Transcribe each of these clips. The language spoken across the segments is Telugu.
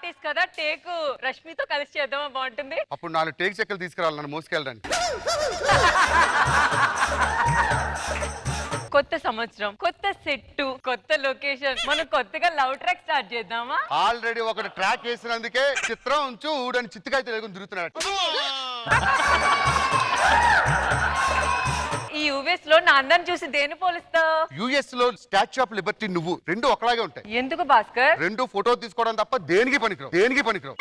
ఆర్టిస్ట్ కదా, టేక్ రష్మితో కలిసి చేద్దామా, బాగుంటుంది. అప్పుడు 4 టేక్ చెక్కలు తీసుకురావాలి నన్ను మోసుకెళ్ళడానికి. కొత్త సంవత్సరం, కొత్త సెట్, కొత్త లొకేషన్, మనం కొత్తగా లవ్ ట్రాక్ స్టార్ట్ చేద్దామా? ఆల్రెడీ ఒకటి ట్రాక్ వేసినందుకే చిత్రం ఉంచు ఊడని చిత్తకాయ తెలుగుని తిరుగుతున్నాడు. ఈ యుఎస్ లో నా అందరిని చూసి దేని పోలిస్తావు? యుఎస్ లో స్టాచ్యూ ఆఫ్ లిబర్టీ నువ్వు రెండు ఒకలాగే ఉంటాయి. ఎందుకు భాస్కర్? రెండు ఫోటో తీసుకోవడం తప్ప దేనికి పనికిరావు.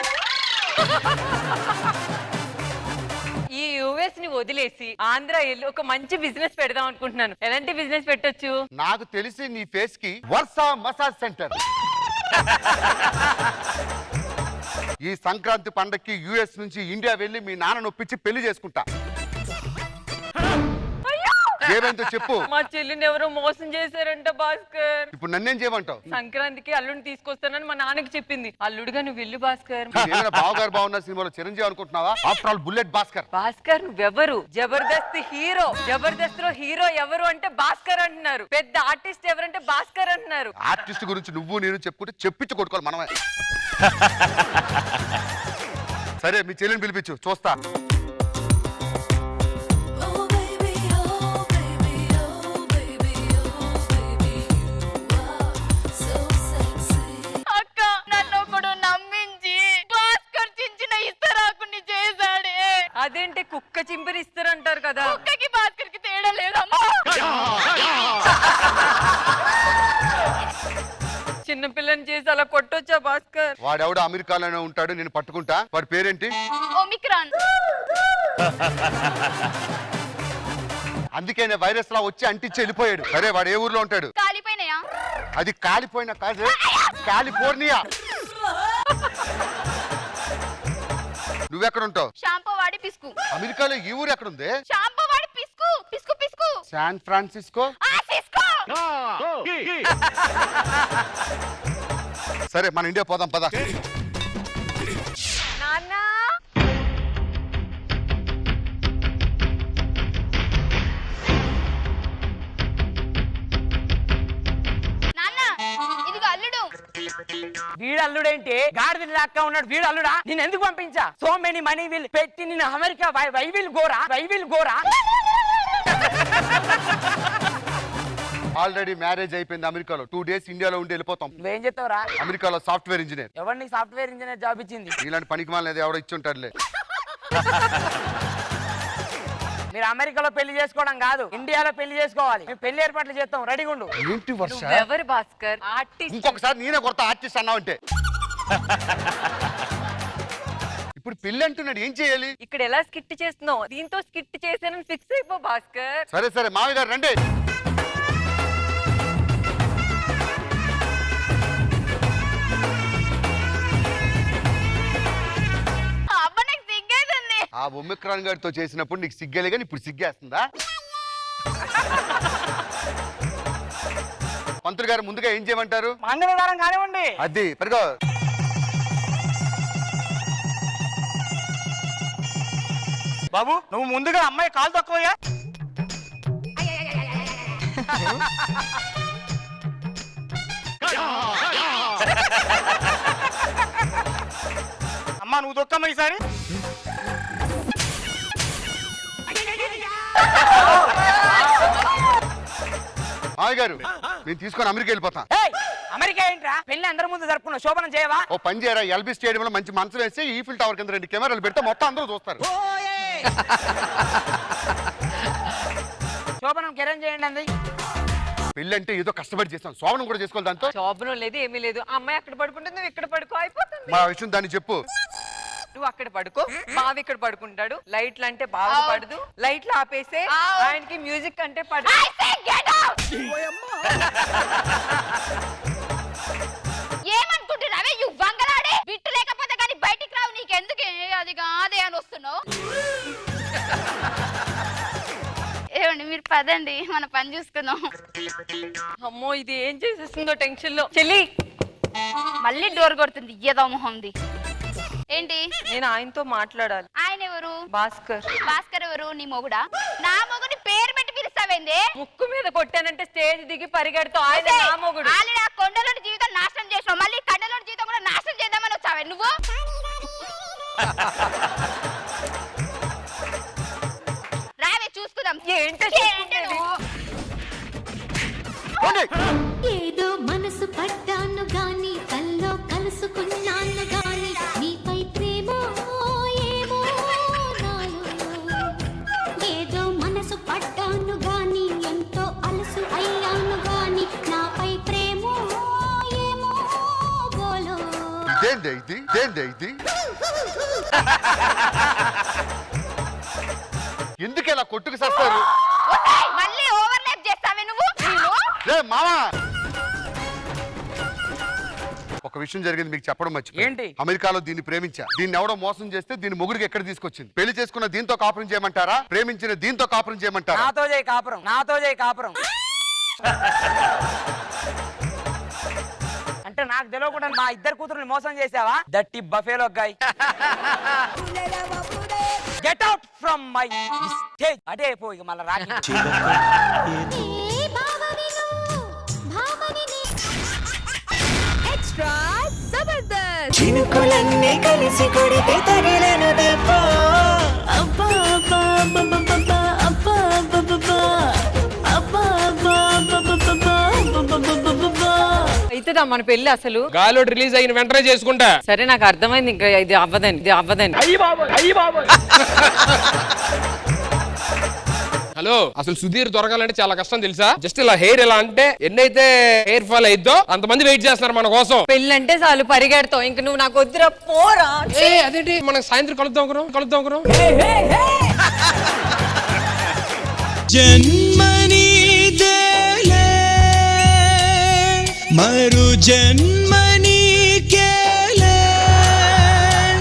ఈ యుఎస్ ని వదిలేసి ఆంధ్ర వెళ్ళి ఒక మంచి బిజినెస్ పెడదాం అనుకుంటున్నాను. ఎలాంటి బిజినెస్ పెట్టొచ్చు? నాకు తెలిసి నీ ఫేస్ కి వర్సా మసాజ్ సెంటర్. ఈ సంక్రాంతి పండక్కి యుఎస్ నుంచి ఇండియా వెళ్ళి మీ నాన్న నొప్పించి పెళ్లి చేసుకుంటా. ఏమైందో చెప్పు. మా చెల్లిని ఎవరో మోసం చేశారంట భాస్కర్. ఇప్పుడు నన్నేం చేయమంటావు? సంక్రాంతికి అల్లుడిని తీసుకొస్తానని మా నాన్నకి చెప్పింది. అల్లుడుగా నువ్వు వెళ్ళు భాస్కర్. ఏమైనా బావగారు బాగున్న సినిమాలో చిరంజీవి అనుకుంటున్నావా? After all bullet Bhaskar. Bhaskar నువ్వెవరు? జబర్దస్త్ హీరో. జబర్దస్త్ లో హీరో ఎవరు అంటే భాస్కర్ అంటున్నారు. పెద్ద ఆర్టిస్ట్ ఎవరంటే భాస్కర్ అంటున్నారు. ఆర్టిస్ట్ గురించి నువ్వు నేను చెప్పుకుంటే చెప్పించి కొట్టుకోవాలి మనమే. సరే మీ చెల్లిని పిలిపించు, చూస్తా. అదేంటి కుక్క చింపిరి ఇస్తారంటారు కదా. కుక్కకి భాస్కర్ కి తేడా లేదమ్మా. చిన్నపిల్లని చేసి అలా కొట్టొచ్చా భాస్కర్? వాడెవడో అమెరికాలోనే ఉంటాడు, నేను పట్టుకుంటా. వాడి పేరేంటి? ఒమిక్రాన్. అందుకే వైరస్ లా వచ్చి అంటించి వెళ్ళిపోయాడు. సరే వాడు ఏ ఊర్లో ఉంటాడు? కాలిపోయినాయా? అది కాలిపోయిన కాదు, కాలిఫోర్నియా. నువ్వెక్కడ ఉంటావు? షాంపూ వాడి పిస్కు. అమెరికాలో ఈ ఊరు ఎక్కడ ఉంది? షాంపూ వాడి పిస్కు పిస్కు పిస్కు. San Francisco. సరే మన ఇండియా పోదాం పద. నాన్న ఇదిగో అల్లుడు. వీడు అల్లుడేంటి? గాడిద లాక్క ఉన్నాడు. వీడు అల్లుడా? నేను ఎందుకు పంపించా? సో మెనీ మనీ విల్ పెట్టి నేను అమెరికా వై విల్ గోరా. ఆల్రెడీ మ్యారేజ్ అయిపోయింది అమెరికాలో. 2 days ఇండియాలో ఉండి వెళ్ళిపోతాం. నువ్వేం చెప్తావురా? అమెరికాలో సాఫ్ట్వేర్ ఇంజనీర్. ఎవరిని సాఫ్ట్వేర్ ఇంజనీర్ జాబ్ ఇచ్చింది? ఇలాంటి పనికి మాలేదు ఎవడో ఇచ్చి ఉంటారులే. మీరు అమెరికాలో పెళ్లి చేసుకోవడం కాదు, ఇండియాలో పెళ్లి చేసుకోవాలి. మేము పెళ్లి ఏర్పాట్లు చేస్తాం, రెడీగా ఉండు. ఏంటి వర్ష? నువ్వెవరు భాస్కర్? ఆర్టిస్ట్. ఇంకొకసారి నేనే కొత్త ఆర్టిస్ట్ అన్నావు అంటే. ఇప్పుడు పెళ్లి అంటున్నాడు, ఏం చేయాలి? ఇక్కడ ఎలా స్కిట్ చేస్తున్నావు? దీంతో స్కిట్ చేసానని ఫిక్స్ అయిపో భాస్కర్. సరే మావి గారు రండి. ఆ ఒమిక్రాన్ గారితో చేసినప్పుడు నీకు సిగ్గేలే కానీ ఇప్పుడు సిగ్గేస్తుందా? పంతులు గారు ముందుగా ఏం చేయమంటారు? మంగళవారం కానివ్వండి. అది పరిగో. బాబు నువ్వు ముందుగా అమ్మాయి కాలు తక్కువయ్యా. అమ్మా నువ్వు తొక్కమ్మ ఈసారి. మావి గారు నేను తీసుకొని అమెరికా వెళ్ళిపోతా. అమెరికా ఏంట్రా? పెళ్లి అందరి ముందు జరుపుకున్న శోభనం చేయవా? ఓ పని చేయరా, ఎల్బీ స్టేడియం లో మంచి మంచం వేసి ఈఫిల్ టవర్ కింద 2 కెమెరాలు పెడితే మొత్తం అందరూ చూస్తారు. శోభనం కిరణ్ చేయండి అంది. పెళ్లి అంటే ఏదో కష్టపడి చేస్తాం, శోభనం కూడా చేసుకోవాలి. దాంతో శోభనం లేదు, ఏమీ లేదు. అమ్మాయి అక్కడ పడుకుంటుంది, నువ్వు ఇక్కడ పడుకో, అయిపోతుంది. మా విషయం దాన్ని చెప్పు. నువ్వు అక్కడ పడుకో, బావి ఇక్కడ పడుకుంటాడు. లైట్లు అంటే బాగా పడదు, లైట్లు ఆపేసే. ఆయనకి మ్యూజిక్ అంటే పడదు. ఏమనుకుంటున్నావే యు వంగలాడే? బిట్టు లేకపోతే కానీ బయటికి రావు. నీకెందుకే అది కాదే అని వస్తున్నావు? ఏమండి మీరు పదండి, మన పని చూసుకుందాం. అమ్మో ఇది ఏం చేసేస్తుందో టెన్షన్ లో. చెల్లి మళ్ళీ డోర్ కొడుతుంది ఏదో మొహంది. ఏంటి? నేను ఆయనతో మాట్లాడాలి. ఆయన ఎవరు? భాస్కర్. భాస్కర్ ఎవరు? నీ మొగుడా? నా మొగుని పేరు పెట్టి పిలుస్తావేంది? ముక్కు మీద కొట్టానంటే స్టేజ్ దిగి పరిగెడతావు. ఆయన నా మొగుడు. ఆల్రెడీ ఆ కొండలోని జీవితం నాశనం చేసావు, మళ్ళీ కండలోని జీవితం కూడా నాశనం చేద్దామని వచ్చావే నువ్వు రావే చూసుకుందాం ఏంటో నువ్వు ఏదో మనసు పడ్డాను గాని కల్లో కలుసుకున్నాను గాని నీపై ప్రేమ ఏమో నాలో ఏదో మనసు పడ్డాను గాని ఎంతో అలసు అయ్యాను గాని నాపై ప్రేమ ఏమో బోలో ఇదేంది ఇది ఎందుకు ఇలా కొట్టుకు సస్తారు మళ్ళీ ఓవర్లాప్ చేస్తావే నువ్వు రే మామా ఒక విషయం జరిగింది మీకు చెప్పడం మర్చిపోయాను. ఏంటి? అమెరికాలో దీన్ని ప్రేమించా. దీన్ని ఎవడో మోసం చేస్తే దీన్ని మొగుడికి ఎక్కడ తీసుకొచ్చింది. పెళ్లి చేసుకున్న దీంతో కాపురం చేయమంటారా, ప్రేమించిన దీంతో కాపురం చేయమంటారా? నాతో చేయి కాపురం అంటే నాకు తెలియకుండా మా ఇద్దరు కూతురుని మోసం చేసావా? దట్టి buffalo guy get out from my stage. అటే పో ఇక మళ్ళీ రాకి ఎక్స్ట్రా జబర్దస్త్ చినుకులన్నీ కలిసి కొడితే తగిలేను దెబ్బ అబ్బా అబ్బా అబ్బా అబ్బా అబ్బా అబ్బా అబ్బా అబ్బా అవుతుందా మన పెళ్లి అసలు? గాలోడ్ రిలీజ్ అయిన వెంటనే చేసుకుంటా. సరే నాకు అర్థమైంది, ఇంకా ఇది అవ్వదని హలో, అసలు సుధీర్ దొరకాలంటే చాలా కష్టం తెలుసా? జస్ట్ ఇలా హెయిర్ ఎలా అంటే ఎన్నైతే హెయిర్ ఫాల్ అయిద్దో అంతమంది వెయిట్ చేస్తున్నారు మన కోసం. పెళ్ళి అంటే చాలు పరిగెడతావు, ఇంక నువ్వు నాకు వద్దురా పోరా. అదేంటి, మనం సాయంత్రం కలుద్దాం ఒకరు. జన్మని దేలే మరు జన్మని కేలే.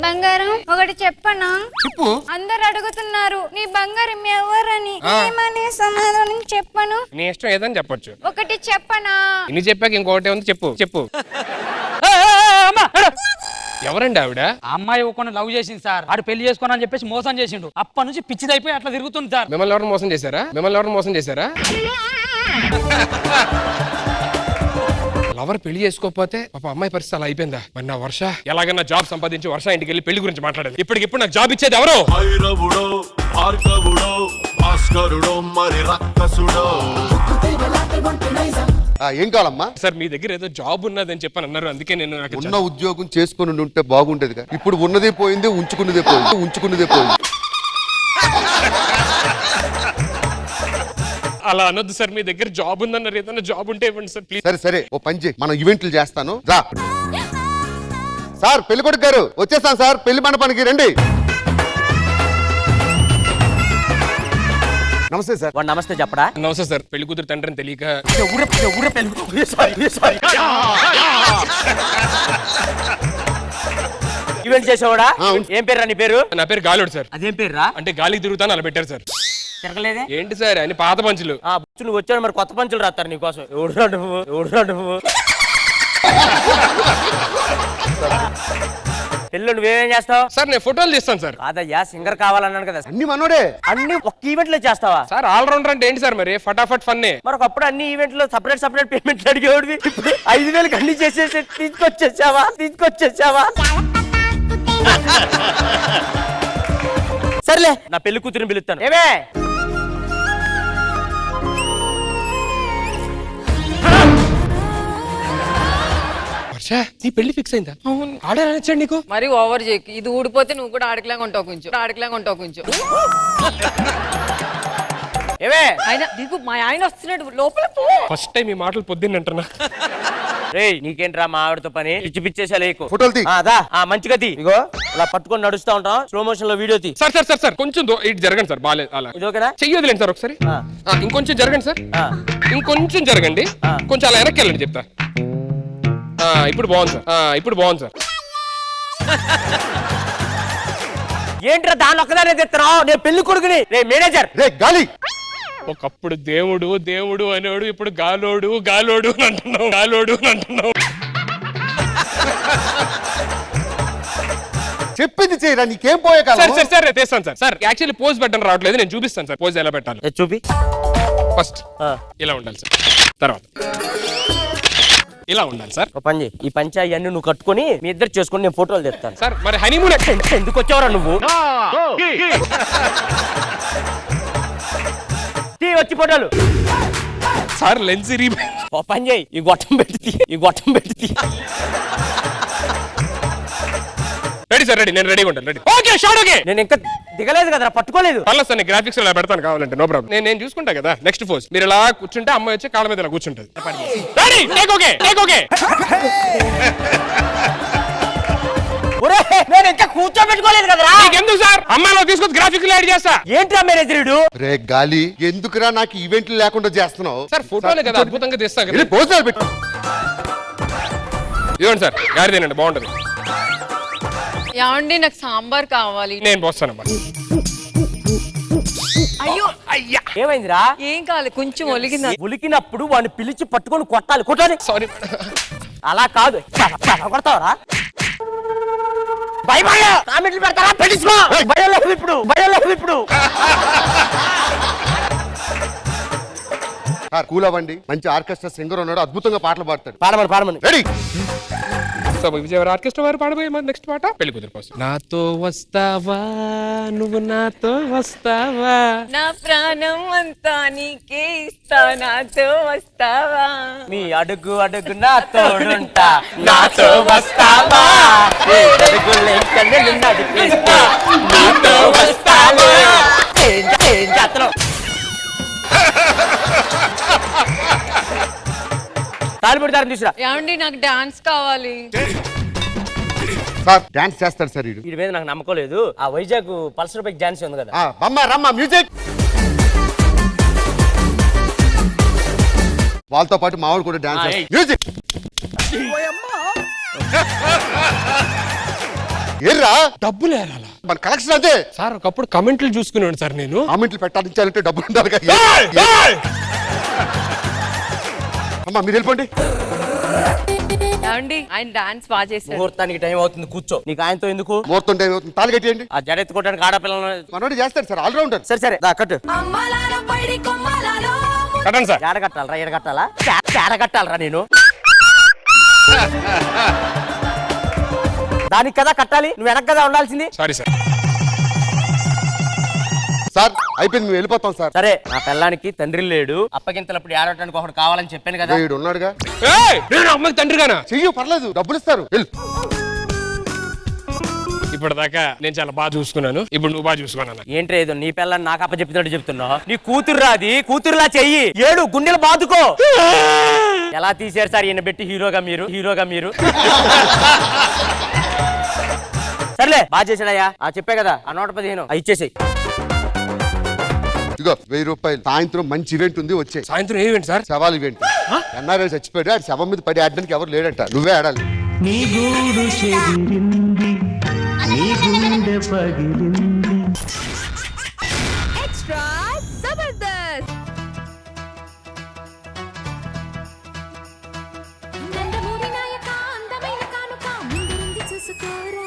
బంగారం ఒకటి చెప్పనా? చెప్పు. అందరు అడుగుతున్నారు నీ బంగారం ఎవరని, ఏమని సమాధానం చెప్పను? నీ ఇష్టం ఏదని చెప్పొచ్చు. ఒకటి చెప్పనా? ఇన్ని చెప్పాక ఇంకొకటి ఉంది, చెప్పు. ఎవరండి ఆవిడ? అమ్మాయి ఒక లవ్ చేసింది సార్, ఆడు పెళ్లి చేసుకోనని చెప్పేసి మోసం చేసిండు. అప్పటి నుంచి పిచ్చిదైపోయి అట్లా తిరుగుతుంది సార్. మిమ్మల్ని ఎవరు మోసం చేశారా? లవర్ పెళ్లి చేసుకోకపోతే పాప అమ్మాయి పరిస్థితి అలా అయిపోయిందా? మరి నా వర్ష ఎలాగైనా జాబ్ సంపాదించి వర్ష ఇంటికి వెళ్ళి పెళ్లి గురించి మాట్లాడాలి. ఇప్పటికిప్పుడు నాకు జాబ్ ఇచ్చేది ఎవరు? భైరవుడో భార్గవుడో భాస్కరుడో మరి రక్కసుడో. ఏం కావాలమ్మా? సార్ మీ దగ్గర ఏదో జాబ్ ఉన్నదని చెప్పని అన్నారు, అందుకే నేను ఉన్న ఉద్యోగం చేసుకుని ఉంటే బాగుంటది. ఇప్పుడు ఉన్నదే పోయింది, ఉంచుకున్నదే పోయింది. అలా అనొద్దు సార్, మీ దగ్గర జాబ్ ఉందన్నారు, ఏదైనా జాబ్ ఉంటే ఇవ్వండి సార్ ప్లీజ్. సరే ఓ పని చేయి, మనం ఈవెంట్లు చేస్తాను రా. సార్ పెళ్ళికొడుకు గారు వచ్చేస్తాను సార్, పెళ్లి మండపానికి రండి. నమస్తే సార్. వాడు నమస్తే చెప్పడా? నమస్తే సార్. పెళ్లి కూతురు తండ్రిని తెలియక ఈవెంట్ చేసేవాడా? ఏం పేరు నీ పేరు? నా పేరు గాలోడు సార్. అదేం పేరు రా? అంటే గాలికి తిరుగుతాను అలా పెట్టారు సార్. తిరగలేదే ఏంటి సార్ అని పాత పంచులు. నువ్వు వచ్చాడు మరి కొత్త పంచులు రాస్తారు నీకోసం. ఎవడురా నువ్వు పెళ్ళి నువ్వేమేం చేస్తావు? సార్ నేను ఫోటోలు తీస్తాను సార్. కాదయ్యా, సింగర్ కావాలన్నాను కదా. అన్ని మనోడే. అన్ని ఒక్క ఈవెంట్ లో చేస్తావా? సార్ ఆల్ రౌండర్ అంటే ఏంటి సార్? మరి ఫటాఫట్ ఫన్నే. మరి ఒకప్పుడు అన్ని ఈవెంట్ లో సపరేట్ పేమెంట్లు అడిగేవాడివి. 5,000 అన్ని చేసేసి తీసుకొచ్చేసావా? సర్లే, నా పెళ్లి కూతురిని పిలుస్తాను. ఏమే వర్ష, నీ పెళ్లి ఫిక్స్ అయిందా? ఆడారనొచ్చాడు నీకు. మరి ఓవర్ చేయకు, ఇది ఊడిపోతే నువ్వు కూడా ఆడకలాగా ఉంటావు కొంచెం. ఏమే ఆయన దిగు, మా ఆయన వస్తున్నాడు లోపల పో. ఫస్ట్ టైం ఈ మాటలు పొద్దున్న అంటున్నా. రేయ్, నీకేంట్రా మా ఆవిడతో పని? పిచ్చేసా లేకు. ఫోటోలు తీ. మంచిగా తీ. ఇగో ఇలా పట్టుకొని నడుస్తా ఉంటాం, స్లో మోషన్ లో వీడియో తీ. సార్ కొంచెం ఇటు జరగండి సార్. బాలేదు అలా. ఇది ఓకేనా? చెయ్యి వదిలేండి సార్ ఒకసారి. ఇంకొంచెం జరగండి సార్. ఇంకొంచెం జరగండి. కొంచెం అలా వెనక్కి వెళ్ళండి చెప్తా. ఇప్పుడు బాగుంది సార్. ఏంట్రా దాని ఒక్కదానే తెస్తున్నావు? నేను పెళ్లి కొడుకుని. రే మేనేజర్. రే గాలి. ఒకప్పుడు దేవుడు అనేవాడు, ఇప్పుడు గాలోడు అంటున్నావు. చెప్పింది చేయరా, నీకేం పోయే కాలం. సార్ తెస్తాను సార్. సార్ యాక్చువల్లీ పోజ్ పెట్టడం రావట్లేదు, నేను చూపిస్తాను సార్ పోజ్ ఎలా పెట్టాలి. చూపి. ఫస్ట్ ఇలా ఉండాలి సార్. తర్వాత ఇలా ఉండాలి సార్. ఒక పని చేయి, ఈ పంచాయి అన్ని నువ్వు కట్టుకొని మీ ఇద్దరు చేసుకుని నేను ఫోటోలు తెస్తాను. సార్ మరి హనీమూన్ ఎందుకు వచ్చావరా నువ్వు? వచ్చి ఫోటోలు. సార్ లెన్స్ ఓ పని చేయి, ఈ గొట్టం పెట్టి రెడీ సార్, రెడీ, నేను రెడీగా ఉంటాను. Ready, okay, shot okay. నేను ఇంకా దిగలేదు కదరా, పట్టుకోలేదు. పర్లేదు సార్, నేను గ్రాఫిక్స్ ఇలా పెడతాను కావాలంటే, నో ప్రాబ్లం. నేను చూసుకుంటా కదా. నెక్స్ట్ పోజ్ మీరు ఇలా కూర్చుంటే అమ్మాయి వచ్చి కాళ్ళ మీద ఇలా కూర్చుంటది. Ready, take okay, take okay. నేను ఇంకా కూర్చోబెట్టుకోలేదు కదరా. ఎందుకు సార్, అమ్మాయిలో తీసుకొచ్చి గ్రాఫిక్స్ యాడ్ చేస్తా. ఏంట్రా మేనేజరుడు? రే గాలి, ఎందుకురా నాకు ఈవెంట్లు లేకుండా చేస్తున్నావు? సార్ ఫోటోలే కదా అద్భుతంగా తీస్తా కదా. పోస్టర్ పెట్టు. ఇవ్వండి సార్, గారిదేనండి, బాగుంటది. ఏమండి నాకు సాంబార్ కావాలి. నేను పోస్తానమ్మా. అయ్యో అయ్యా, ఏమైందిరా? ఏం కావాలి, కొంచెం ఒలిగింది. ఉలికినప్పుడు వాడిని పిలిచి పట్టుకొని కొట్టాలి. సారీ. అలా కాదు, కొడతావరా? కామెంట్లు పెడతారా? పెట్టించుకో. భయం లేదు ఇప్పుడు. కూల్ అవ్వండి. మంచి ఆర్కెస్ట్రా సింగర్ ఉన్నాడు, అద్భుతంగా పాటలు పాడతాడు. పాడమని. రెడీ. విజయవాడ ఆర్కెస్ట్రా వారు పాడబోయే నెక్స్ట్ పాట పెళ్లి కూతురు కోసం. నాతో వస్తావా, నువ్వు నాతో వస్తావా, నా ప్రాణం అంతా నీకే ఇస్తా, నాతో వస్తావా, మీ అడుగు నా తోడుంటా, నాతో వస్తావా, నాతో వస్తావా. తాలిపడతారని తీసురా. ఏమండి నాకు డాన్స్ కావాలి. సార్ డాన్స్ చేస్తాడు సార్. వీడి మీద నాకు నమ్మకం లేదు. ఆ వైజాగ్ పల్సర్ బైక్ డాన్స్ ఉంది కదా, రమ్మ మ్యూజిక్. వాళ్ళతో పాటు మావాడు కూడా డాన్స్. మ్యూజిక్. ఏర్రా డబ్బులు ఏరాలా? మన కలెక్షన్ అదే సార్. ఒకప్పుడు కమెంట్లు చూసుకున్నాను సార్ నేను. కామెంట్లు పెట్టాలంటే డబ్బులు ఉండాలి కదా. అమ్మా మీరు వెళ్ళిపోండి. ఏమండి ఆయన డాన్స్ బాగా చేశారు. ముహూర్తానికి టైం అవుతుంది, కూర్చో. నీకు ఆయనతో ఎందుకు? ముహూర్తం టైం అవుతుంది, తాళి కట్టేయండి. ఆ జడెత్తుకోవడానికి ఆడపిల్లలు మనోడు చేస్తాడు సార్, ఆల్రౌండర్. సరే కట్టు. కట్టండి సార్. కట్టాలరా నేను దానికి కదా కట్టాలి, నువ్వు వెనక కదా ఉండాల్సింది. Sorry sir. సార్ అయిపోయింది, మేము వెళ్ళిపోతాం సార్. సరే, నా పిల్లానికి తండ్రి లేడు, అప్పగింతలప్పుడు ఏడవటానికి ఒకటి కావాలని చెప్పాను కదా. వీడు ఉన్నాడుగా. నేను అమ్మాయికి తండ్రిగానా? చెయ్యు, పర్లేదు, డబ్బులు ఇస్తారు. ఇప్పటిదాకా నేను చాలా బాగా చూసుకున్నాను, ఇప్పుడు నువ్వు బాగా చూసుకున్నాను. ఏంటి ఏదో నీ పిల్లని నాకు అప్పచెప్పినట్టు చెప్తున్నావు? నీ కూతురురా అది, కూతురులా చెయ్యి. ఏడు గుండెలు బాదుకో. ఎలా తీసారు సార్ ఈయన పెట్టి హీరోగా మీరు? సర్లే, బాగా చేశాడయ్యా. చెప్పే కదా, ఆ 115 ఇచ్చేసేయి. ఇదిగో 1000 రూపాయలు. సాయంత్రం మంచి ఈవెంట్ ఉంది, వచ్చాయి. సాయంత్రం ఏమేంటి సార్? శవాల ఈవెంట్. ఎన్ఆర్ఐ చచ్చిపోయాడు, ఆడి శవం మీద పడి ఆడడానికి ఎవరు లేడంట, నువ్వే ఆడాలి. నీ గూడు చెదిరింది, నీ గుండె పగిలింది. ఎక్స్ట్రా జబర్దస్త్. నందమూరి నాయక అందమైన కానుక ముందుంది చూసుకోరా.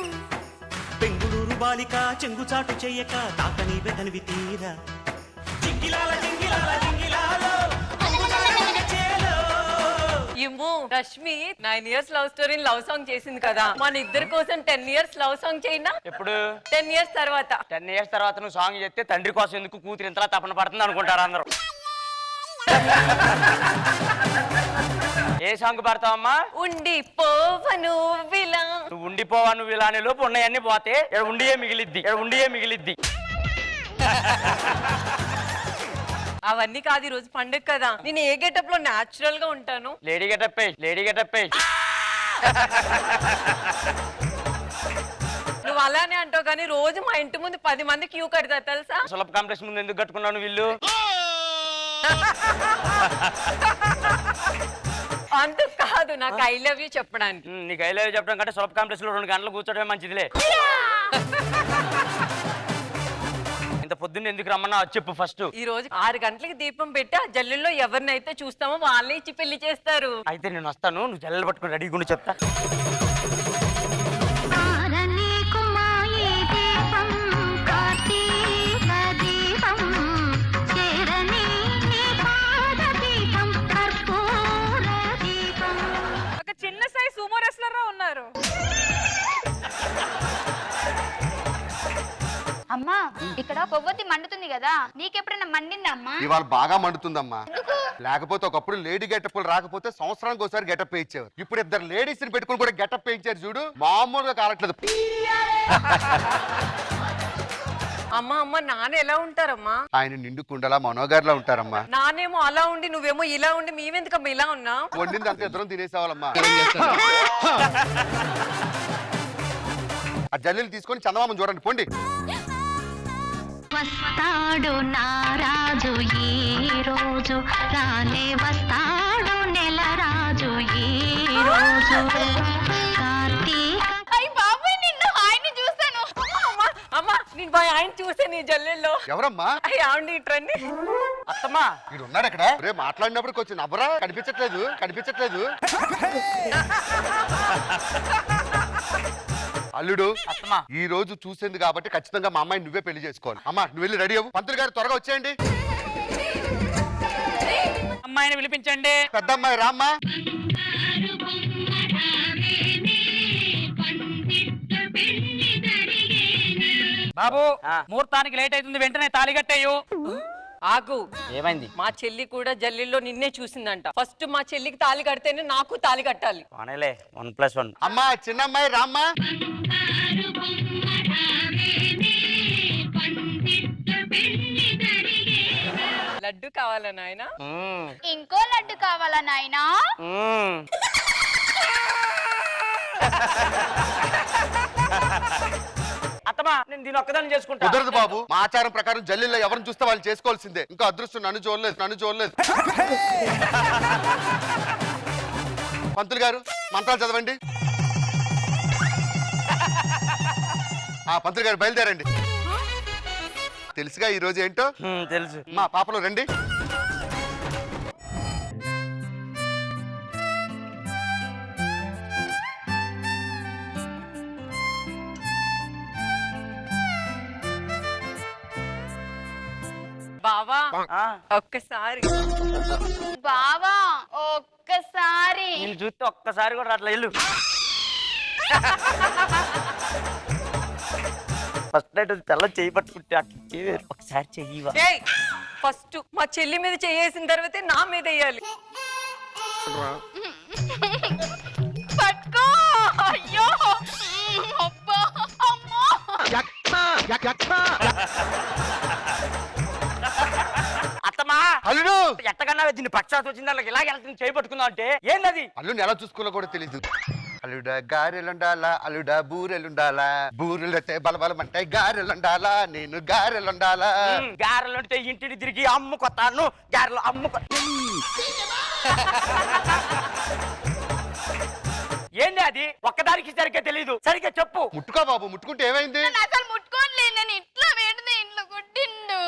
బెంగుళూరు బాలిక చెంగుచాటు చెయ్యక తాకని వెదనివి తీరా. ఏమో Rashmi 9 years love story love song చేసింది కదా, మన ఇద్దరి కోసం 10 years లవ్ సాంగ్ చేయనా? ఎప్పుడు? 10 years తర్వాత. 10 years తర్వాత నువ్వు సాంగ్ చేస్తే తండ్రి కోసం ఎందుకు కూతురు ఇంతలా తపన పడుతుంది అనుకుంటారు అందరూ. ఏ సాంగ్ పాడతావమ్మా? ఉండిపోవను విలా. నువ్వు ఉండిపోవా నువ్వు ఇలానే లోపు ఉన్నాయన్నీ పోతే ఉండియే మిగిలిద్ది. అవన్నీ కాదు, ఈ రోజు పండుగ కదా, నేను ఏ గెటప్ లో నాచురల్ గా ఉంటాను. Lady getup. నువ్వు అలానే అంటావు కానీ రోజు మా ఇంటి ముందు 10 మంది క్యూ కడతారు తెలుసా? సులభ కాంప్లెక్స్ ముందు ఎందుకు కట్టుకున్నాను వీళ్ళు? అంత కాదు, నాకు ఐ లవ్ యూ చెప్పడానికి. నీకు ఐ లవ్ యూ చెప్పడం కంటే సులభ కాంప్లెక్స్ లో 2 గంటలు కూర్చోవడమే మంచిదిలే. ఇంత పొద్దున్న ఎందుకు రమ్మన్నా చెప్పు ఫస్ట్. ఈ రోజు 6 గంటలకి దీపం పెట్టి ఆ జల్లుల్లో ఎవరినైతే చూస్తామో వాళ్ళే ఇచ్చి పెళ్లి చేస్తారు. అయితే నేను వస్తాను, నువ్వు జల్లెలు పట్టుకుని రెడీగా చెప్తా. ఆరని కుమాయి దీపం కార్తీక దీపం చేరని నీ పాద దీపం కర్పూర దీపం. ఇక్కడ కొవ్వొత్తి మండుతుంది కదా నీకెప్పుడైనా మండిందా అమ్మా? ఇవాళ బాగా మండుతుందమ్మా. ఎందుకు? లేకపోతే ఒకప్పుడు లేడీ గెటప్లు రాకపోతే సంవత్సరానికి ఒకసారి గెటప్ వేయించేవారు. ఇప్పుడు ఇద్దరు లేడీస్ ని పెట్టుకుని కూడా గెటప్ వేయించారు చూడు, మామూలుగా కాలట్లేదు. అమ్మా అమ్మ నాన్న ఎలా ఉంటారమ్మా? ఆయన నిండు కుండలా మనోగారిలా ఉంటారమ్మా. నానేమో అలా ఉండి నువ్వేమో ఇలా ఉండి మేమెందుకమ్మా ఇలా ఉన్నావు? వండింది అంత ఇద్దరం తినేసేవాళ్ళమ్మా. ఆ జల్లీలు తీసుకొని చందమామని చూడండి పోండి. వస్తాడు నారాజు ఈ రోజు, రానే వస్తాడు నెల రాజు ఈ రోజు. కార్తీక అయ్య బాబాయ్ నిన్ను ఆయన్ని చూసాను. అమ్మా నేను పోయి ఆయన చూసే నీ జల్లెల్లో. ఎవరమ్మా? ఆవిడ ఇట్రండి. అత్తమ్మా వీడు ఉన్నాడు అక్కడ. రే మాట్లాడినప్పుడు కొంచెం నవ్వరా, కనిపించట్లేదు కనిపించట్లేదు. అల్లుడు అత్తమ్మా ఈ రోజు చూసింది కాబట్టి ఖచ్చితంగా మా అమ్మాయిని నువ్వే పెళ్లి చేసుకోవాలి. అమ్మా నువ్వు వెళ్ళి రెడీ అవ్వు. పంతులు గారు త్వరగా వచ్చేయండి. అమ్మాయిని పిలిపించండి. పెద్ద అమ్మాయి రామ్మా. బాబు ముహూర్తానికి లేట్ అవుతుంది, వెంటనే తాళి కట్టేయు. ఆగు. ఏమైంది? మా చెల్లి కూడా జల్లిలో నిన్నే చూసిందంట. ఫస్ట్ మా చెల్లికి తాళి కడితేనే నాకు తాళి కట్టాలి. అనలే 1+1. అమ్మా చిన్న అమ్మాయి రామ్మా. లడ్డు కావాలా నాయన? ఇంకో లడ్డు కావాలా నాయనా? అత్తమ్మా నేను దీని ఒక్కదాన్ని చేసుకుంటా. కుదరదు బాబు, మా ఆచారం ప్రకారం జల్లీలో ఎవరిని చూస్తే వాళ్ళు చేసుకోవాల్సిందే. ఇంకా అదృష్టం నన్ను చూడలేదు. పంతులు గారు మంత్రాలు చదవండి. పంతులు గారు బయలుదేరండి. తెలుసుగా ఈ రోజు ఏంటో. తెలుసు. మా పాపలు రండి. బావా ఒక్కసారి. బావా ఒక్కసారి. నేను చూస్తే ఒక్కసారి కూడా అట్లా ఇల్లు. ఫస్ట్ నైట్ తెల్ల చెయ్యి పట్టుకుంటే అట్లా ఒకసారి చెయ్యివా. ఫస్ట్ మా చెల్లి మీద చేసిన తర్వాతే నా మీద వేయాలి. పట్టుకో. అయ్యో అబ్బా అమ్మో. అత్తమ్మా అల్లుడు ఎట్టకన్నా దీన్ని పక్షాత్ వచ్చింది వాళ్ళకి ఇలాగ వెళ్తుంది చేయి పట్టుకుందాం అంటే ఏంటది? అల్లుడిని ఎలా చూసుకోవాలో కూడా తెలీదు. అల్లుడా గారెలుండాలా, అల్లుడా బూరెలుండాలా, బూరెలైతే బలబలమంటాయి, గారెలుండాలా, నేను గారెలుండాలా. గారెలు అంటే ఇంటిని తిరిగి అమ్ముకొస్తాను, గారెలు అమ్ముకో. ఏంది అది? ఒక్కదానికి సరిగ్గా తెలీదు, సరిగ్గా చెప్పు. ముట్టుకో బాబు, ముట్టుకుంటే ఏమైంది? నేను అసలు ముట్టుకోలేదు, నేను ఇట్లా పెడితే ఇంట్లో కొట్టిండు.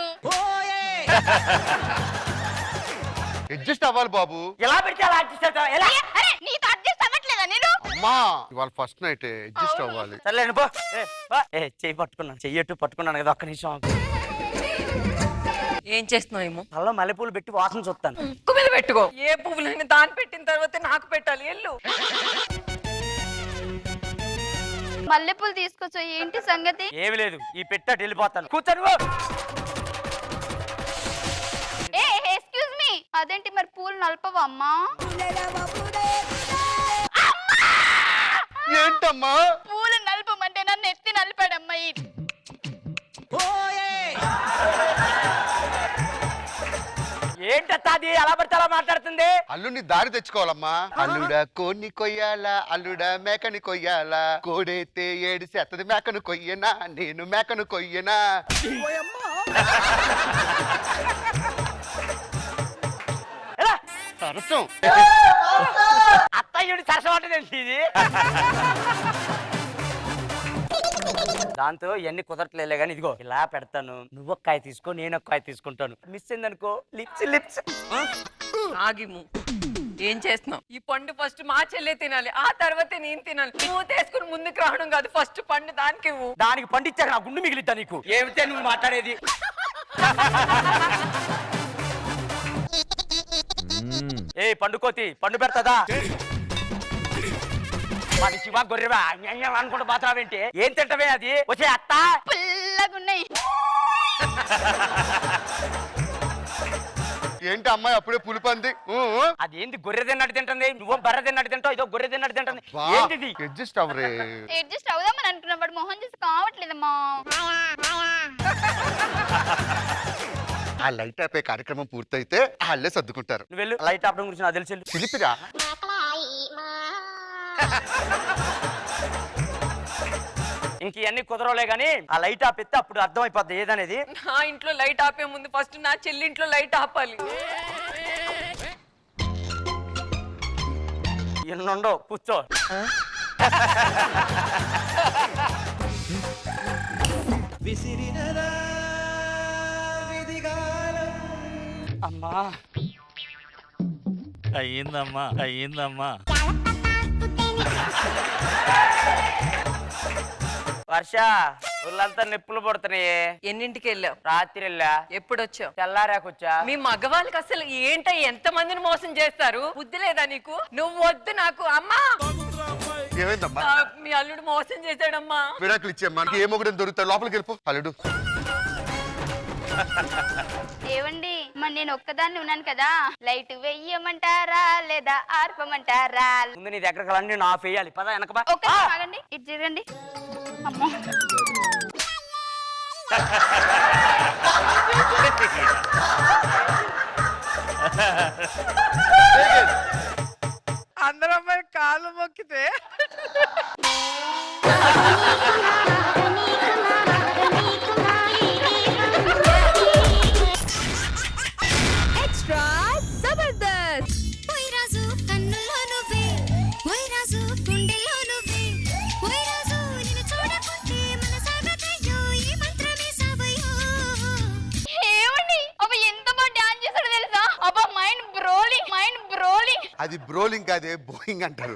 అడ్జస్ట్ అవ్వాలి బాబు. ఎలా పెడితే అలా అడ్జస్ట్ అవుతావు? ఎలా? అరే నీతో అడ్జస్ట్ అవ్వట్లేదా నేను? అమ్మా ఇవాళ ఫస్ట్ నైట్ అడ్జస్ట్ అవ్వాలి. సర్లేను పో. చెయ్యి పట్టుకున్నాను, చెయ్యట్టు పట్టుకున్నాను కదా, ఒక్క నిమిషం ఆగు. ఏం చేస్తున్నావు ఏమో. అలా మల్లెపూలు పెట్టి వాసన చూస్తాను. ముక్కు మీద పెట్టుకో. ఏ పువ్వులైనా దాన్ని పెట్టిన తర్వాత నాకు పెట్టాలి. ఎల్లు. మల్లెపూలు తీసుకొచ్చా, ఏంటి సంగతి? ఏమి లేదు, ఈ పెట్టాడు వెళ్ళిపోతాను. కూర్చొని ఏ ఎక్స్క్యూజ్ మీ, అదేంటి మరి పూలు నలపవా అమ్మా? ఏంటమ్మా? పూలు నలపమంటే నన్ను ఎత్తి నలిపాడమ్మా. ఏంటది అలా పడితే అలా మాట్లాడుతుంది? అల్లుడిని దారి తెచ్చుకోవాలమ్మా. అల్లుడా కోడిని కొయ్యాలా, అల్లుడా మేకని కొయ్యాలా, కోడైతే ఏడిసి అత్తది మేకను కొయ్యనా, నేను మేకను కొయ్యనా. సరసం. అత్తయ్యుడి సరసం అంటే ఇది. దాంతో ఇవన్నీ కుదరట్లేలే కానీ ఇదిగో ఇలా పెడతాను, నువ్వు ఒక కాయ తీసుకో, నేను ఒక కాయ తీసుకుంటాను. మిస్ అయిందనుకో లిప్స్. ఆగిము. ఏం చేస్తున్నావు? ఈ పండు ఫస్ట్ మా చెల్లె తినాలి, ఆ తర్వాతే నేను తినాలి. నువ్వు తీసుకుని ముందుకు రావడం కాదు, ఫస్ట్ పండు దానికి ఇవ్వు. దానికి పండిచ్చాక నా గుండు మిగిలిద్దా నీకు? ఏమిటే నువ్వు మాట్లాడేది? ఏ పండుకోతి పండు పెడతదా? మరి శివ గొర్రెవా అనుకుంటూ బాతావేంటి? ఏం తింటవే అది? వచ్చే అత్త పుల్లగున్నాయి. ఏంటి అమ్మాయి అప్పుడే పులిపంది? అదేంటి గొర్రె తిన్నట్టు తింటుంది? నువ్వు బర్రె తిన్నట్టు తింటావు, ఇదో గొర్రె తిన్నట్టు తింటుంది. ఏంటిది? అడ్జస్ట్ అవ్వరే. అడ్జస్ట్ అవుదామని అనుకున్నా బట్ మొహం చూసి కావట్లేదమ్మా. ఆ లైట్ అయిపోయే కార్యక్రమం పూర్తయితే వాళ్ళే సర్దుకుంటారు. నువ్వు వెళ్ళు, లైట్ ఆపడం గురించి నాకు తెలిసి. చిలిపిరా. ఇంక ఇవన్నీ కుదరలే గానీ ఆ లైట్ ఆపిస్తే అప్పుడు అర్థమైపోద్ది ఏదనేది. నా ఇంట్లో లైట్ ఆపే ముందు ఫస్ట్ నా చెల్లి ఇంట్లో లైట్ ఆపాలి. ఎన్నుండవు కూర్చో. అమ్మా అయ్యిందమ్మా వర్ష, ఊళ్ళంతా నిప్పులు పడుతున్నాయి. ఎన్నింటికి వెళ్ళావు? రాత్రి వెళ్ళా. ఎప్పుడు వచ్చావు? తెల్లారాకొచ్చా. మీ మగవాళ్ళకి అసలు ఏంట ఎంత మందిని మోసం చేస్తారు? బుద్ధి లేదా నీకు? నువ్వు వద్దు నాకు. అమ్మా ఏమైందమ్మా? మీ అల్లుడు మోసం చేశాడమ్మా. విడాకులు ఇచ్చేమ్మా. ఏ మొగుడు దొరుకుతాడు? లోపలికి వెళ్ళిపో. అల్లుడు ఏవండి మరి నేను ఒక్కదాన్ని ఉన్నాను కదా, లైట్ వెయ్యమంటారా లేదా ఆర్పమంటారా? ముందు నీ దగ్గరకు అన్ని నా ఆఫ్ వేయాలి. పద వెనక ఒక్క ఆగండి, ఇటు తిరగండి. అమ్మో అందరూ అమ్మాయి కాళ్ళు మొక్కితే అది బ్రోలింగ్ కాదే, బోయింగ్ అంటారు.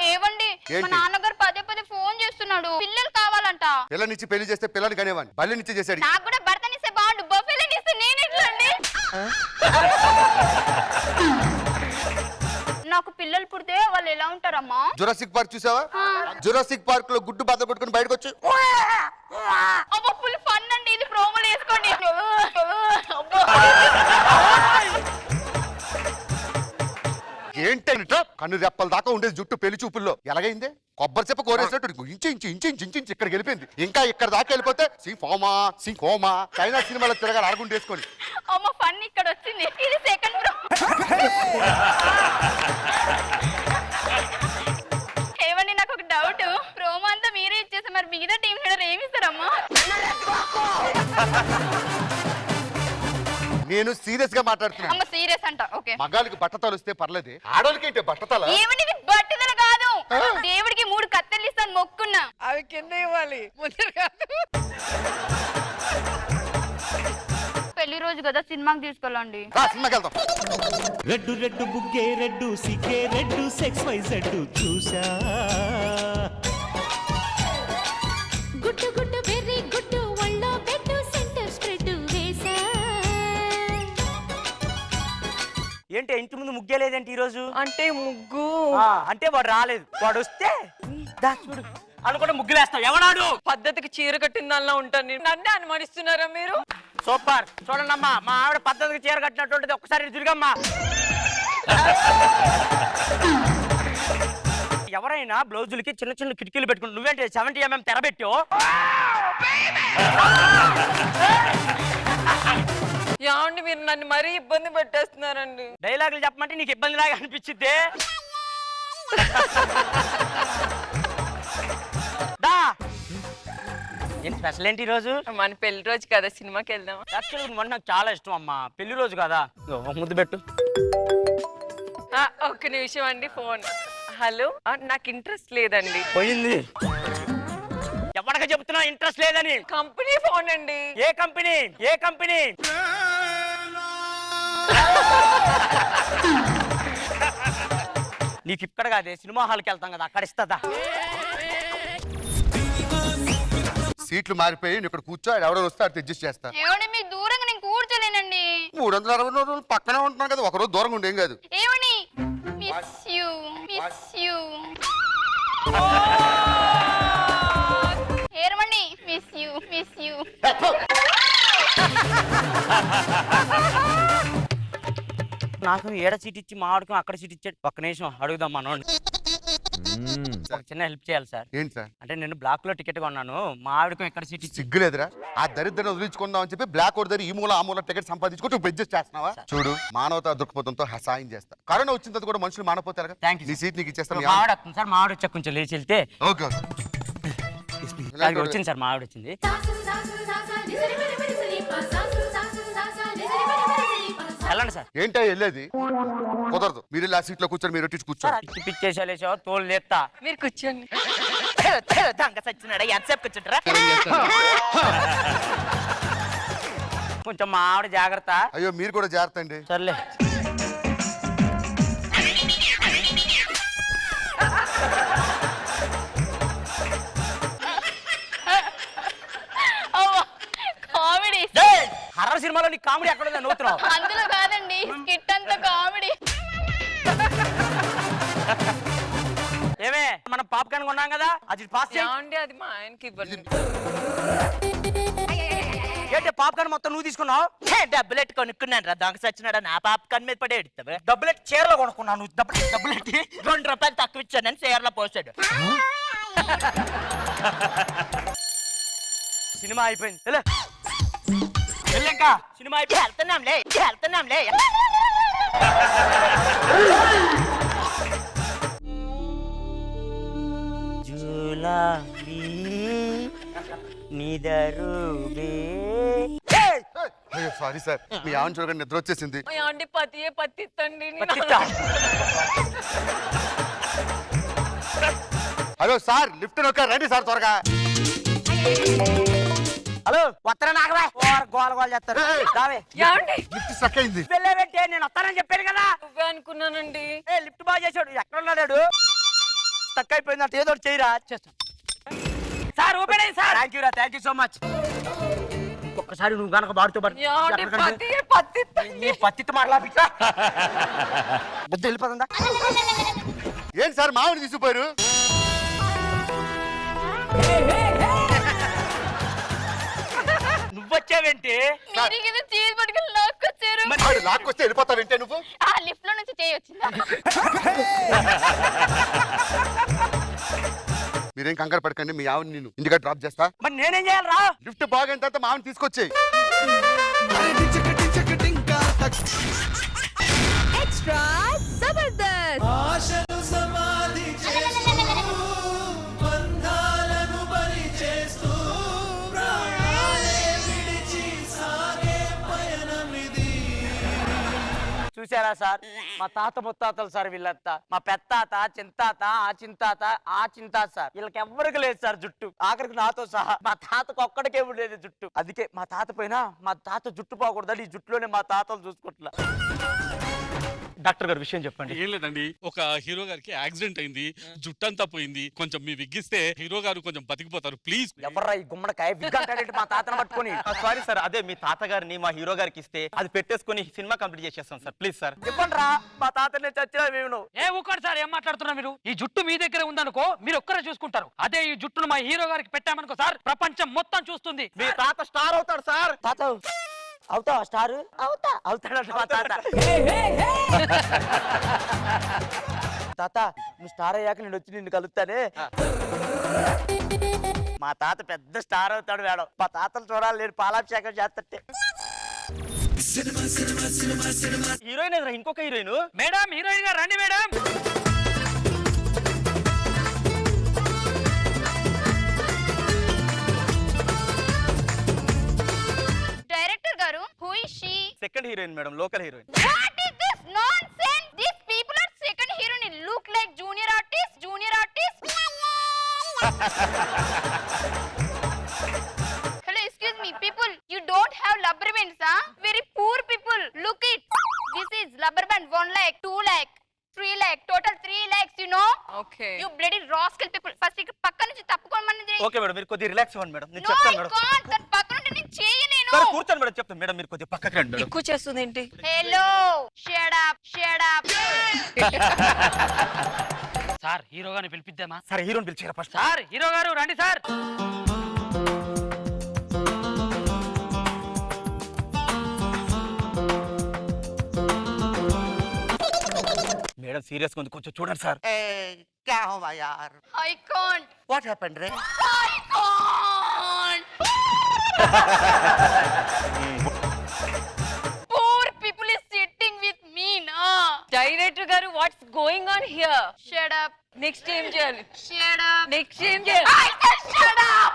ఏవండి మా నాన్నగారు పదే పదే ఫోన్ చేస్తున్నాడు, పిల్లలు కావాలంట. పిల్లనిచ్చి పెళ్లి చేస్తే పిల్లని కనేవాడిని, బల్లినిచ్చి చేశాడు. నాకు కూడా భర్తనిస్తే బాగుండు, బొఫెలనిస్తే నేను ఎట్లా అండి? నాకు పిల్లలు పుడితే వాళ్ళు ఎలా ఉంటారమ్మా? జురాసిక్ పార్క్ చూసావా? జురాసిక్ పార్క్ లో గుడ్డు బాధ పట్టుకుని బయటకు వచ్చి అబ్బా ఫుల్ ఫన్ అండి, ఇది ప్రోమోలు వేసుకోండి. ఏంటంట కన్ను రెప్పల దాకా ఉండేది జుట్టు పెళ్లి చూపుల్లో ఎలాగైందే? కొబ్బరి చెప్ప కోరేసినట్టు ఇంచి ఇంచి ఇంచి ఇంచి ఇంచి ఇక్కడికి వెళ్ళిపోయింది. ఇంకా ఇక్కడ దాకా వెళ్ళిపోతే సింకోమా చైనా సినిమాలో తిరగాలి అడుగుంటేసుకొని. అమ్మ ఫన్ ఇక్కడ వచ్చింది, ఇది సెకండ్ ప్రో. ఏమండి నాకు ఒక డౌట్, ప్రోమో అంతా మీరే ఇచ్చేసి మరి మిగతా టీం లీడర్ ఏమి ఇస్తారమ్మా? నేను సీరియస్ గా మాట్లాడుతున్నా. అమ్మ సీరియస్ అంట. ఓకే, మగాళ్ళకి బట్టతలు వస్తే పర్లేదే, ఆడోళ్ళకి ఏంటి బట్టతల? ఏమండి ఇది బట్టతల కాదు, దేవుడికి 3 కత్తెలు ఇస్తాను మొక్కున్నా. అవి కింద ఇవ్వాలి, ముందు కాదు. పెళ్లి రోజు కదా సినిమాకి తీసుకెళ్ళండి. సినిమాకి వెళ్తాం. రెడ్డు రెడ్డు బుగ్గే రెడ్డు సిగ్గే రెడ్డు సెక్స్ వై జెడ్డు చూసా. గుట్టు గుట్టు వెర్రి గుట్టు ఒళ్ళో పెట్టు సెంటర్ స్ప్రెడ్ వేసా. ఏంటి ఇంటి ముందు ముగ్గే లేదేంటి ఈ రోజు? అంటే ముగ్గు అంటే వాడు రాలేదు, వాడు వస్తే దా చూడు అనుకుంటే ముగ్గులేస్తావు. ఎవడాడు? పద్ధతికి చీర కట్టిన దానిలో ఉంటాను నేను. నన్నే అనుమానిస్తున్నారా మీరు? సూపర్. చూడండి అమ్మా, మా ఆవిడ పద్ధతికి చీర కట్టినటువంటిది. ఒక్కసారి తిరిగమ్మా. ఎవరైనా బ్లౌజులకి చిన్న చిన్న కిటికీలు పెట్టుకుంటు, నువ్వేంటి 70 mm తెర పెట్టావు? ఏమండి మీరు నన్ను మరీ ఇబ్బంది పెట్టేస్తున్నారండి. డైలాగులు చెప్పమంటే నీకు ఇబ్బంది లాగా అనిపించిద్దే. ఏం స్పెషల్ ఏంటి ఈ రోజు? మన పెళ్లి రోజు కదా, సినిమాకి వెళ్దాం. యాక్చువల్గా నాకు చాలా ఇష్టం అమ్మా, పెళ్లి రోజు కదా. ముద్దు పెట్టు. ఒక్క నిమిషం అండి, ఫోన్. హలో, నాకు ఇంట్రెస్ట్ లేదండి. పోయింది. ఎవరిగా చెప్తున్నా ఇంట్రెస్ట్ లేదని? కంపెనీ ఫోన్ అండి. ఏ కంపెనీ? ఏ కంపెనీ? నీకు ఇక్కడ కాదే, సినిమా హాల్కి వెళ్తాం కదా, అక్కడ ఇస్తుందా? సీట్లు మారిపోయి నువ్వు ఇక్కడ కూర్చో, ఆడు ఎవడో వస్తే అటు అడ్జస్ట్ చేస్తా. ఏమండి మీకు దూరంగా నేను కూర్చోలేనండి. 360 రోజులు పక్కనే ఉంటున్నాను కదా, ఒకరోజు దూరంగా ఉండేం కాదు. ఏమండి మిస్ యూ ఏరమండి మిస్ యూ నాకు ఏడ సీట్ ఇచ్చి మా ఆడికి అక్కడ సీట్ ఇచ్చాడు. ఒక్క నిమిషం అడుగుదాం మనోడిని. ఒక చిన్న హెల్ప్ చేయాలి సార్. ఏంటి సార్? అంటే నేను బ్లాక్ లో టికెట్ కొన్నాను, మా ఆవిడకు ఎక్కడ సీట్ ఇచ్చి. సిగ్గులేదురా? ఆ దరిద్రం వదిలించుకుందాం అని చెప్పి బ్లాక్ ఒకటి ఈ మూల ఆ మూల టికెట్ సంపాదించుకుంటూ నువ్వు అడ్జస్ట్ చేస్తున్నావా? చూడు, మానవతా దృక్పథంతో సాయం చేస్తా. కరోనా వచ్చిన తర్వాత కూడా మనుషులు మానపోతారు కదా. Thank you. నీ సీట్ నీకు ఇచ్చేస్తాను. మా ఆవిడ వస్తుంది సార్, మా ఆవిడ వచ్చా కొంచెం లేచి వెళ్తే. ఓకే వచ్చింది సార్, మా ఆవిడ వచ్చింది. వెళ్ళండి సార్. ఏంటో వెళ్ళేది? కుదరదు. మీరు ఆ సీట్ లో కూర్చొని మీరు వచ్చి కూర్చోండి. పిచ్చేసాలేసావా తోలు లేస్తా. మీరు కూర్చోండి. కొంచెం మా ఆవిడ జాగ్రత్త. అయ్యో మీరు కూడా జాగ్రత్త అండి. సర్లే. కామెడీ. హర్రర్ సినిమాలో నీ కామెడీ ఎక్కడ ఉందా నవ్వుతున్నావు? అందులో కాదండి, స్కిట్ అంతా కామెడీ. ఏమే మనం పాప్కార్న్ కొన్నాం కదా, అది పాస్ చేయండి. అది మా ఆయనకి ఇవ్వండి. ఏంటి పాప్కార్న్ మొత్తం నువ్వు తీసుకున్నావు? డబ్బులెట్ కొనుక్కున్నాను రా, దొంగ సచ్చినాడా నా పాప్కార్న్ మీద పడే ఎడతావే. డబ్బులెట్ చీరలో కొనుక్కున్నాను, డబ్బులెట్ 2 రూపాయలు తక్కువ ఇచ్చానని చీరలో పోసాడు. సినిమా అయిపోయింది ఇంకా. సినిమా అయిపోయి వెళ్తున్నాంలే. జూలాలి నిదరుబే. అయ్యో సారీ సార్, మీ ఆవిడ చూడగానే నిద్ర వచ్చేసింది. అండి పతియే పత్తిత్తండి. హలో సార్, లిఫ్ట్ రండి సార్ త్వరగా. హలో వస్తారా? నాగవా గోల గోల చేస్తారు. లిఫ్ట్ స్ట్రక్ అయింది. వెళ్ళేవంటే నేను వస్తానని చెప్పాను కదా. నువ్వే అనుకున్నానండి. లిఫ్ట్ బాగా చేసాడు. ఎక్కడ ఉన్నాడు? స్టక్ అయిపోయింది అంటే ఏదో చేయరా. చేస్తాను సార్. ఓపెన్ అయింది sir. Thank you so much. ఇంకొకసారి నువ్వు కనుక బాడుతో పత్తితో మాట్లాడిస్తా. బుద్ధి వెళ్ళిపోతుందా? ఏంటి సార్ మామిడి తీసుకుపోయారు? నువ్వొచ్చావేంటి? చీజ్ పట్టుకుని లాక్కొచ్చారు. లాక్కొస్తే వెళ్ళిపోతావేంటే నువ్వు? ఆ లిఫ్ట్ లో నుంచి చేయొచ్చిందా? మీరేం కంగారు పడకండి, మీ ఆవిడ నేను ఇంటిగా డ్రాప్ చేస్తా. మరి నేనేం చేయాలరా? లిఫ్ట్ బాగైన తర్వాత మా ఆవిడ తీసుకొచ్చేయి. ఎక్స్ట్రా జబర్దస్త్. చూసారా సార్, మా తాత ముత్తాతలు సార్ వీళ్ళంతా. మా పెత్తాత, చింతాత, ఆ చింతాత, ఆ చింతాత సార్. వీళ్ళకి ఎవ్వరికి లేదు సార్ జుట్టు, ఆఖరికి నాతో సహా. మా తాతకు ఒక్కడికే ఉండేది జుట్టు. అందుకే మా తాత పోయినా మా తాత జుట్టు పోకూడదని ఈ జుట్టులోనే మా తాతలు చూసుకుంటున్నా. డాక్టర్ గారు విషయం చెప్పండి. ఏం లేదండి, ఒక హీరో గారికి యాక్సిడెంట్ అయింది, జుట్టంతా పోయింది. కొంచెం మీ విగ్గిస్తే హీరో గారు కొంచెం బతికిపోతారు ప్లీజ్. ఎవర్రా ఈ గుమ్మడికాయ విగ్గంటాడేంటి మా తాతను పట్టుకొని? సారీ సార్, అదే మీ తాతగారిని మా హీరో గారికి ఇస్తే అది పెట్టేసుకుని సినిమా కంప్లీట్ చేసేస్తాం సార్. ప్లీజ్ సార్ చెప్పండి రా, మా తాతనే చచ్చినా మేము. ఏ ఊకోండి సార్, ఏం మాట్లాడుతున్నారు మీరు? ఈ జుట్టు మీ దగ్గర ఉందనుకో మీరు ఒక్కరే చూసుకుంటారు. అదే ఈ జుట్టును మా హీరో గారికి పెట్టామనుకో సార్, ప్రపంచం మొత్తం చూస్తుంది. మీ తాత స్టార్ అవుతాడు సార్. తాత అవుతావా స్టార్? అవుతాడంట మా తాత. తాత నువ్వు స్టార్ అయ్యాక నేను వచ్చి నిన్ను కలుస్తానే. మా తాత పెద్ద స్టార్ అవుతాడు మేడం. మా తాతలు చూడాలి, నేను పాలాభిషేకం చేస్తుంటే. హీరోయిన్ ఎదురా ఇంకొక హీరోయిన్. మేడం హీరోయిన్ గారు రండి మేడం. డైరెక్టర్ గారు, who is she? Second heroine madam, local heroine. What is this nonsense? These people are second heroine. Look like junior artist. Hello, excuse me, people. You don't have rubber bands, huh? Very poor people. Look it. This is rubber band 1 lakh, 2 lakh, 3 lakh, total 3 lakhs. You know? Okay. You bloody rascal people. First, ఇక్కడ పక్క నుంచి తప్పుకోమని ఓకే మేడం మీరు కొద్దిగా రిలాక్స్ అవ్వండి మేడం నేను No, చెప్తాను I మేడం can't. తన పక్కన ఉంటే నేను చేయలేను. సరే కూర్చోండి మేడం చెప్తాను మేడం మీరు కొద్దిగా పక్కకి రండి మేడం ఎక్కువ చేస్తుంది ఏంటి? Hello shut up sir hero గారిని పిలిపిద్దామా? సరే హీరోని పిలిచారా ఫస్ట్ సార్ హీరో గారు రండి సార్. మేడం సీరియస్ గా ఉంది కొంచెం చూడండి సార్ క్యా హువా యార్ I can't. వాట్ హ్యాపెండ్ రే I can't. Poor people is sitting with me na. Director గారు what's going on here? Shut up. Next ఏం చేయాలి? Shut up. నెక్స్ట్ ఏం చేయాలి? I said shut up.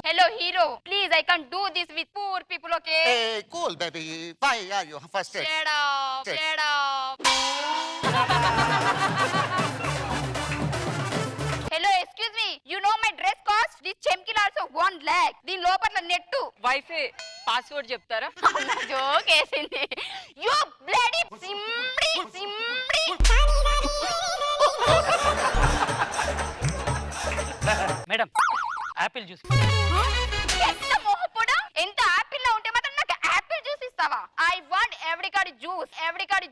Hello hero, please I can't do this with poor people, okay? Hey, cool baby. Why are you first aid? Shut up. Check. Shut up. Hello, excuse me. You know my dress cost? This chemkil also 1 lakh. దీని లోపల నెట్టు. వైఫై పాస్వర్డ్ చెప్తారా? నా జోక్ వేసింది. You bloody సిమ్డి. Madam apple juice. ఎంత మోహపుడా? ఎంత యాపిల్ లా ఉంటే మాత్రం నాకు యాపిల్ జ్యూస్ ఇస్తావా? I want everybody juice. ఎవరికాడ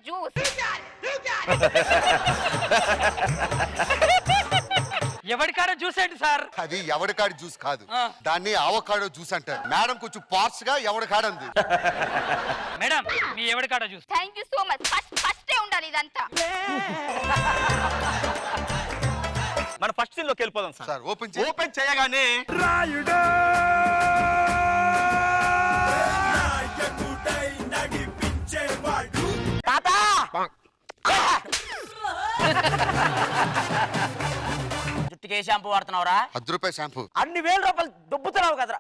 జ్యూస్ ఏంటి సార్? అది ఎవడికాడి జ్యూస్ కాదు, దాన్ని ఆవకాడో జ్యూస్ అంటారు. మేడం కొంచెం పార్ట్స్ గా ఎవడికాడంది. మేడం మీ ఎవరికాడ juice. Thank you so much. ఫస్టే ఉండాలి ఇదంతా. మన ఫస్ట్ సీన్ లోకి వెళ్ళిపోదాం సార్. సార్ ఓపెన్ ఓపెన్ చేయగానే తాత జుట్టుకి ఏ షాంపూ వాడుతున్నావురా? 10 రూపాయల షాంపూ. అన్ని వేల రూపాయలు దుబ్బుతున్నావు కదరా,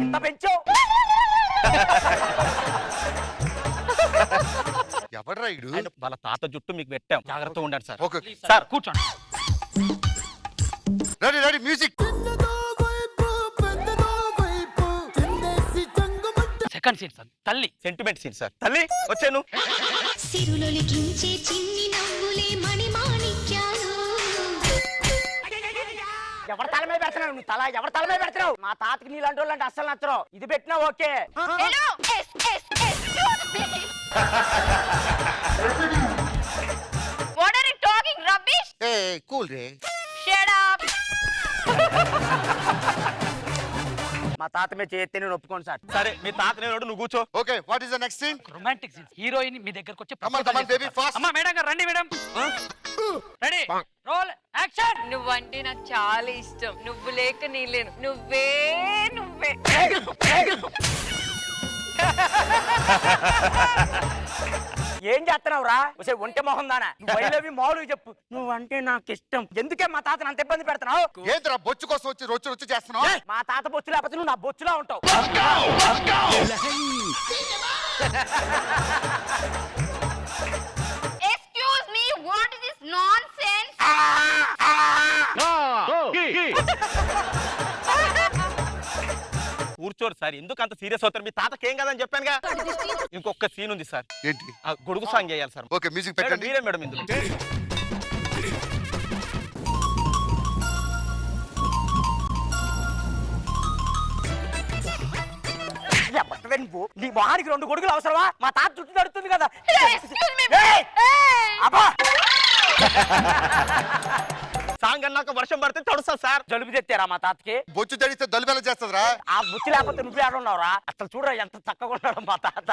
ఇంత పెంచావు. ఎవడ్రా ఇడు? వాళ్ళ తాత జుట్టు మీకు పెట్టాం, జాగ్రత్తగా ఉండండి సార్. ఓకే సార్ కూర్చోండి. Ready music. Second scene sir. తల్లి సెంటిమెంట్ సీన్ సార్. తల్లి వచ్చాను. సిరులొలికించే చిన్ని నవ్వులే మణిమాణిక్యాలు. ఎవరి తల మీద పెడుతున్నావు నువ్వు? తల ఎవరి తల మీద పెడుతున్నావు? మా తాతకి నీలాంటి వాళ్ళు అంటే అస్సలు నచ్చరు. ఇది పెట్టినా okay. Hello excuse me. What are you talking rubbish? A cool ray. Shut up. మా తాత మీద చేస్తే నేను ఒప్పుకోను సార్. సరే మీ తాత నేను నువ్వు కూర్చో. Okay what is the next scene? Romantic scene. Heroine మీ దగ్గరకు వచ్చి Come on baby fast. అమ్మా మేడం గారు రండి మేడం. Ready roll action. నువ్వంటే నాకు చాలా ఇష్టం. నువ్వు లేక నీ లేను. నువ్వే. ఏం చేస్తున్నావు రా? ఒంటె మొహం దానా, నువ్వు మామూలుగా చెప్పు. నువ్వంటే నాకు ఇష్టం. ఎందుకే మా తాతను అంత ఇబ్బంది పెడుతున్నావు? ఏంద్రా బొచ్చు కోసం వచ్చి రొచ్చు చేస్తున్నావు? మా తాత బొచ్చు లేకపోతే నువ్వు నా బొచ్చులా ఉంటావు. Excuse me, what is this nonsense? కూర్చోరు సార్, ఎందుకు అంత సీరియస్ అవుతారు? మీ తాతకి ఏం కదని చెప్పానుగా. ఇంకొక సీన్ ఉంది సార్. ఏంటి? ఆ గొడుగు సాంగ్ చేయాలి సార్. ఓకే మ్యూజిక్ మేడం, పెట్టండి. మీరే మేడం ఇందులో. నువ్వు నీ మొహానికి 2 గొడుగులు అవసరమా? మా తాత చుట్టూ నడుతుంది కదా. Excuse me. ఏయ్! అబ్బా! సాంగ్ అన్నాక వర్షం పడితే తడుస్తా సార్. జలుబు తెచ్చారా మా తాతకి? బొచ్చు తడిస్తే దొలిబెల చేస్తుందిరా. ఆ బుచ్చి లేకపోతే నువ్వే ఆడున్నావురా. అసలు చూడరా ఎంత చక్కగా ఉన్నాడు మా తాత.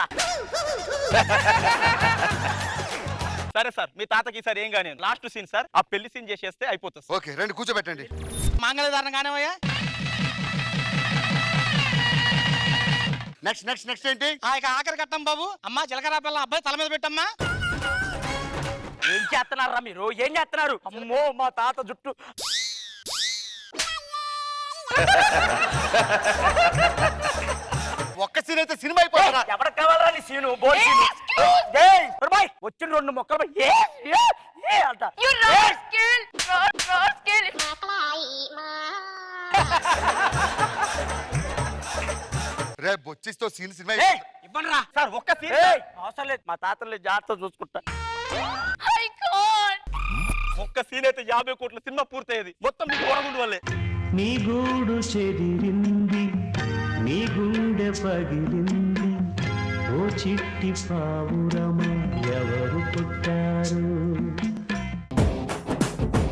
సరే సార్, మీ తాతకి సార్ ఏం కానీ లాస్ట్ సీన్ సార్. ఆ పెళ్లి సీన్ చేసేస్తే అయిపోతుంది. ఓకే రండి కూర్చోబెట్టండి. మంగళధారణ కానివయ్యా. నెక్స్ట్ ఏంటి? ఆఖరి కట్టం బాబు. అమ్మా జీలకర్ర పిల్ల అబ్బాయి తల మీద పెట్టమ్మా. ఏం చేస్తున్నారా మీరు? ఏం చేస్తున్నారు? అమ్మో మా తాత జుట్టు. ఒక్క సీన్ అయితే సినిమా అయిపోతారా? ఎవరికి కావాలరా నీ సీను? బోల్ సీను. వచ్చిన 2 మొక్కలు అంట. You rascal. రే బొచ్చిస్తో సీన్ సినిమా ఇవ్వండి రా సార్. ఒక్క సీన్ అవసరం లేదు, మా తాతలు జాగ్రత్త చూసుకుంటా. I can't. ఒక్క సీన్ అయితే 50 కోట్ల సినిమా పూర్తయ్యేది. మొత్తం మీ కోరగుండు వల్లే. నీ గూడు చెదిరింది, నీ గుండె పగిలింది, ఓ చిట్టి పావురమ ఎవరు పుట్టారు?